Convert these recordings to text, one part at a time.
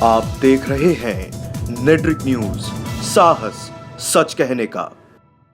आप देख रहे हैं नेड्रिक न्यूज, साहस सच कहने का।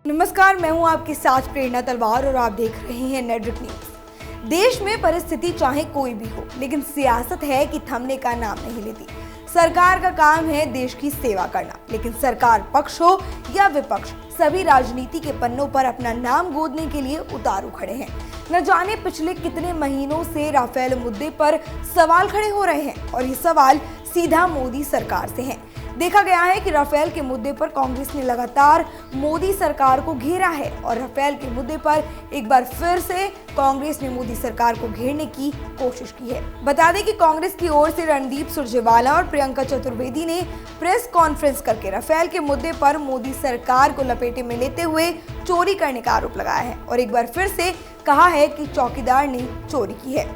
नमस्कार, मैं हूं आपके साथ प्रेरणा तलवार और आप देख रहे हैं नेड्रिक न्यूज। देश में परिस्थिति चाहे कोई भी हो, लेकिन सियासत है कि थमने का नाम नहीं लेती। सरकार का काम है देश की सेवा करना, लेकिन सरकार पक्ष हो या विपक्ष, सभी राजनीति के पन्नों पर अपना नाम गोदने के लिए उतारू खड़े हैं। न जाने पिछले कितने महीनों से राफेल मुद्दे पर सवाल खड़े हो रहे हैं और ये सवाल सीधा मोदी सरकार से हैं। देखा गया है कि राफेल के मुद्दे पर कांग्रेस ने लगातार मोदी सरकार को घेरा है और राफेल के मुद्दे पर एक बार फिर से कांग्रेस ने मोदी सरकार को घेरने की कोशिश की है। बता दें कि कांग्रेस की ओर से रणदीप सुरजेवाला और प्रियंका चतुर्वेदी ने प्रेस कॉन्फ्रेंस करके राफेल के मुद्दे पर मोदी सरकार को लपेटे में लेते हुए चोरी करने का आरोप लगाया है और एक बार फिर से कहा है कि चौकीदार ने चोरी की है।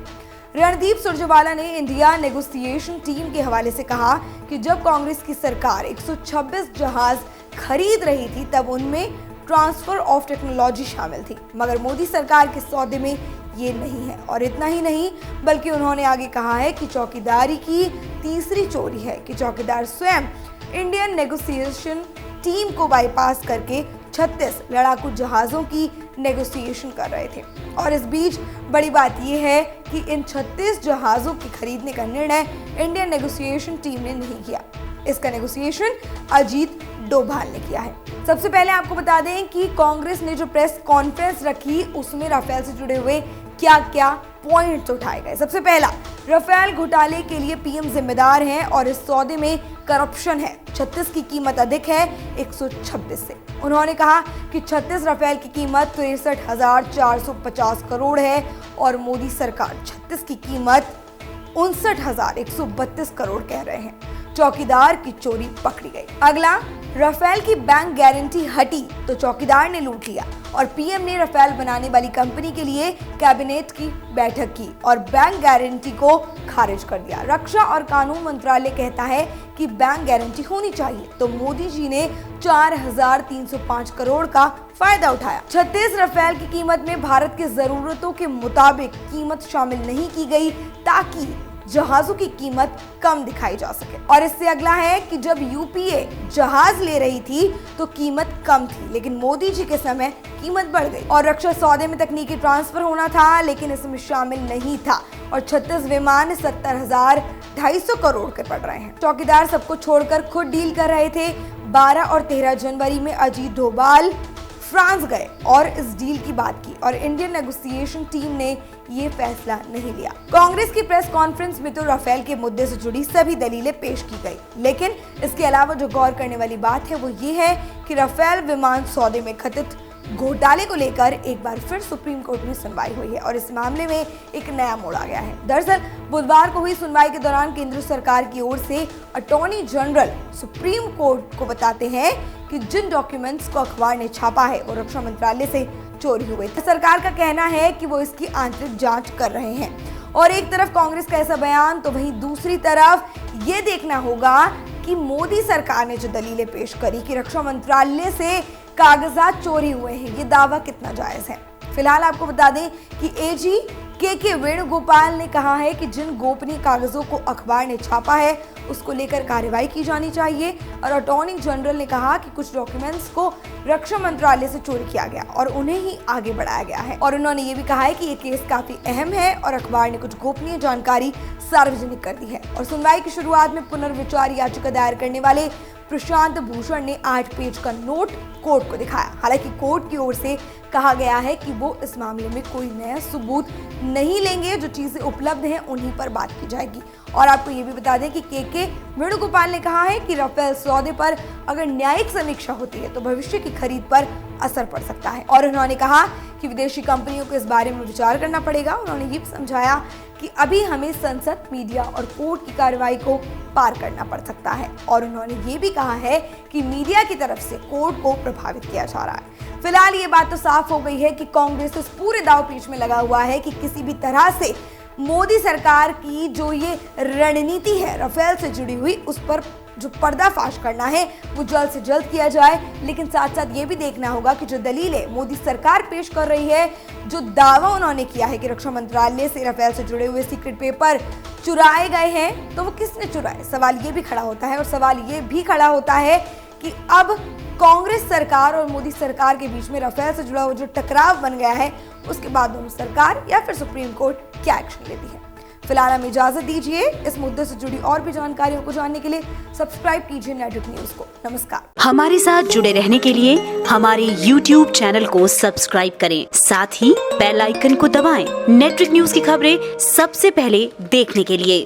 रणदीप सुरजेवाला ने इंडिया नेगोशिएशन टीम के हवाले से कहा कि जब कांग्रेस की सरकार 126 जहाज खरीद रही थी तब उनमें ट्रांसफर ऑफ टेक्नोलॉजी शामिल थी, मगर मोदी सरकार के सौदे में ये नहीं है। और इतना ही नहीं, बल्कि उन्होंने आगे कहा है कि चौकीदारी की तीसरी चोरी है कि चौकीदार स्वयं इंडियन नेगोशिएशन टीम को बाईपास करके 36 लड़ाकू जहाजों की नेगोशिएशन कर रहे थे। और इस बीच बड़ी बात यह है कि इन 36 जहाजों के खरीदने का निर्णय इंडियन नेगोशिएशन टीम ने नहीं किया। इसका नेगोशिएशन अजीत डोभाल ने किया है। सबसे पहले आपको बता दें कि कांग्रेस ने जो प्रेस कॉन्फ्रेंस रखी उसमें राफेल से जुड़े हुए क्या क्या पॉइंट्स उठाए गए। सबसे पहला, राफेल घोटाले के लिए पीएम जिम्मेदार हैं और इस सौदे में करप्शन है। 36 की कीमत अधिक है 126 से। उन्होंने कहा कि 36 राफेल की कीमत 63,450 करोड़ है और मोदी सरकार 36 की कीमत 59,132 करोड़ कह रहे हैं। चौकीदार की चोरी पकड़ी गई। अगला, राफेल की बैंक गारंटी हटी तो चौकीदार ने लूट लिया और पीएम ने राफेल बनाने वाली कंपनी के लिए कैबिनेट की बैठक की और बैंक गारंटी को खारिज कर दिया। रक्षा और कानून मंत्रालय कहता है कि बैंक गारंटी होनी चाहिए, तो मोदी जी ने 4,305 करोड़ का फायदा उठाया। 36 राफेल की कीमत में भारत की जरूरतों के मुताबिक कीमत शामिल नहीं की गई ताकि जहाजों की कीमत कम दिखाई जा सके। और इससे अगला है कि जब यूपीए जहाज ले रही थी तो कीमत कम थी, लेकिन मोदी जी के समय कीमत बढ़ गई। और रक्षा सौदे में तकनीकी ट्रांसफर होना था, लेकिन इसमें शामिल नहीं था और 36 विमान 70,250 करोड़ के पड़ रहे हैं। चौकीदार सबको छोड़कर खुद डील कर रहे थे। 12 और 13 जनवरी में अजीत डोभाल फ्रांस गए और इस डील की बात की और इंडियन नेगोशिएशन टीम ने ये फैसला नहीं लिया। कांग्रेस की प्रेस कॉन्फ्रेंस में तो राफेल के मुद्दे से जुड़ी सभी दलीलें पेश की गई, लेकिन इसके अलावा जो गौर करने वाली बात है वो ये है कि राफेल विमान सौदे में कथित घोटाले को लेकर एक बार फिर सुप्रीम कोर्ट में सुनवाई हुई है और इस मामले में एक नया मोड़ आ गया है। दरअसल बुधवार को हुई सुनवाई के दौरान केंद्र सरकार की ओर से अटॉर्नी जनरल सुप्रीम कोर्ट को बताते हैं कि जिन डॉक्यूमेंट्स को अखबार ने छापा है वो रक्षा मंत्रालय से चोरी हुए थे। सरकार का कहना है कि वो इसकी आंतरिक जांच कर रहे हैं और एक तरफ कांग्रेस का ऐसा बयान तो वहीं दूसरी तरफ ये देखना होगा कि मोदी सरकार ने जो दलीलें पेश करी कि रक्षा मंत्रालय से कागजात चोरी हुए हैं, ये दावा कितना जायज है। फिलहाल आपको बता दें कि एजी के वेणुगोपाल ने कहा है कि जिन गोपनीय कागजों को अखबार ने छापा है उसको लेकर कार्रवाई की जानी चाहिए और अटॉर्नी जनरल ने कहा कि कुछ डॉक्यूमेंट्स को रक्षा मंत्रालय से चोरी किया गया और उन्हें ही आगे बढ़ाया गया है। और उन्होंने ये भी कहा है कि ये केस काफी अहम है और अखबार ने कुछ गोपनीय जानकारी सार्वजनिक कर दी है। और सुनवाई की शुरुआत में पुनर्विचार याचिका दायर करने वाले प्रशांत भूषण ने 8 पेज का नोट कोर्ट को दिखाया। हालांकि कोर्ट की ओर से कहा गया है कि वो इस मामले में कोई नया सबूत नहीं लेंगे, जो चीजें उपलब्ध हैं उन्हीं पर बात की जाएगी। और आपको ये भी बता दें कि के वेणुगोपाल ने कहा है कि राफेल सौदे पर अगर न्यायिक समीक्षा होती है तो भविष्य की खरीद पर असर पड़ सकता है और उन्होंने कहा कि विदेशी कंपनियों को इस बारे में विचार करना पड़ेगा। उन्होंने ये भी समझाया कि अभी हमें संसद, मीडिया और कोर्ट की कार्रवाई को पार करना पड़ सकता है और उन्होंने ये भी कहा है कि मीडिया की तरफ से कोर्ट को प्रभावित किया जा रहा है। फिलहाल ये बात तो साफ हो गई है कि कांग्रेस इस पूरे दांव पेच में लगा हुआ है कि किसी भी तरह से मोदी सरकार की जो ये रणनीति है राफेल से जुड़ी हुई, उस पर जो पर्दाफाश करना है वो जल्द से जल्द किया जाए। लेकिन साथ साथ ये भी देखना होगा कि जो दलीलें मोदी सरकार पेश कर रही है, जो दावा उन्होंने किया है कि रक्षा मंत्रालय से राफेल से जुड़े हुए सीक्रेट पेपर चुराए गए हैं, तो वो किसने चुराए, सवाल ये भी खड़ा होता है। और सवाल ये भी खड़ा होता है कि अब कांग्रेस सरकार और मोदी सरकार के बीच में राफेल से जुड़ा हुआ जो टकराव बन गया है, उसके बाद दोनों सरकार या फिर सुप्रीम कोर्ट क्या एक्शन लेती है। फिलहाल हमें इजाजत दीजिए। इस मुद्दे से जुड़ी और भी जानकारियों को जानने के लिए सब्सक्राइब कीजिए नेटवर्क न्यूज को। नमस्कार। हमारे साथ जुड़े रहने के लिए हमारे YouTube चैनल को सब्सक्राइब करें, साथ ही बेल आइकन को दबाएं। नेटवर्क न्यूज की खबरें सबसे पहले देखने के लिए।